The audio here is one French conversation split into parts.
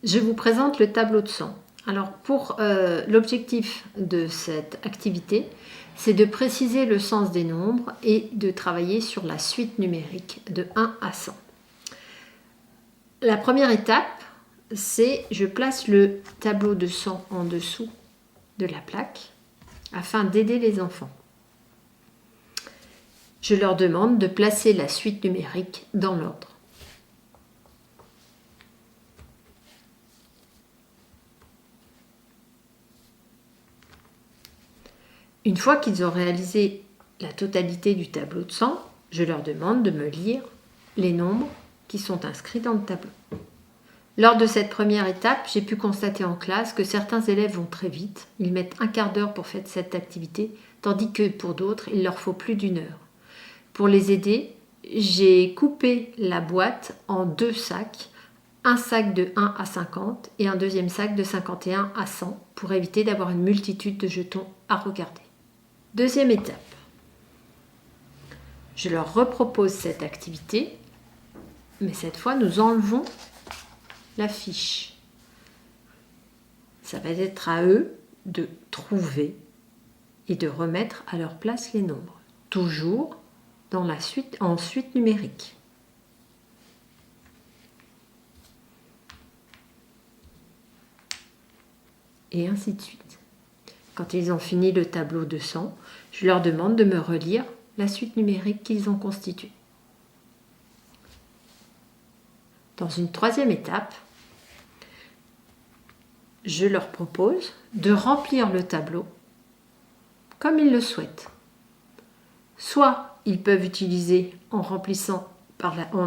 Je vous présente le tableau de 100. Alors pour l'objectif de cette activité, c'est de préciser le sens des nombres et de travailler sur la suite numérique de 1 à 100. La première étape, c'est je place le tableau de 100 en dessous de la plaque afin d'aider les enfants. Je leur demande de placer la suite numérique dans l'ordre. Une fois qu'ils ont réalisé la totalité du tableau de 100, je leur demande de me lire les nombres qui sont inscrits dans le tableau. Lors de cette première étape, j'ai pu constater en classe que certains élèves vont très vite. Ils mettent un quart d'heure pour faire cette activité, tandis que pour d'autres, il leur faut plus d'1 heure. Pour les aider, j'ai coupé la boîte en 2 sacs, un sac de 1 à 50 et un deuxième sac de 51 à 100 pour éviter d'avoir une multitude de jetons à regarder. Deuxième étape, je leur repropose cette activité, mais cette fois nous enlevons la fiche. Ça va être à eux de trouver et de remettre à leur place les nombres, toujours dans la suite, en suite numérique. Et ainsi de suite. Quand ils ont fini le tableau de 100, je leur demande de me relire la suite numérique qu'ils ont constituée. Dans une troisième étape, je leur propose de remplir le tableau comme ils le souhaitent. Soit ils peuvent utiliser en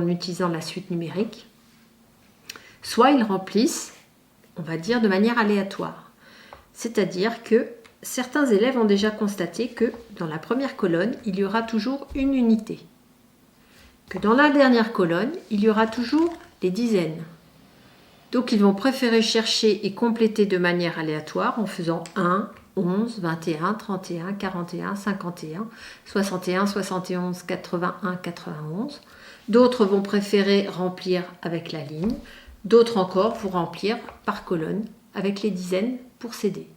utilisant la suite numérique, soit ils remplissent, on va dire, de manière aléatoire. C'est-à-dire que certains élèves ont déjà constaté que dans la première colonne, il y aura toujours une unité. Que dans la dernière colonne, il y aura toujours des dizaines. Donc ils vont préférer chercher et compléter de manière aléatoire en faisant 1, 11, 21, 31, 41, 51, 61, 71, 81, 91. D'autres vont préférer remplir avec la ligne. D'autres encore vont remplir par colonne avec les dizaines pour s'aider.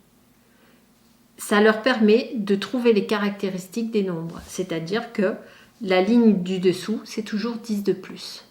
Ça leur permet de trouver les caractéristiques des nombres, c'est-à-dire que la ligne du dessous, c'est toujours 10 de plus.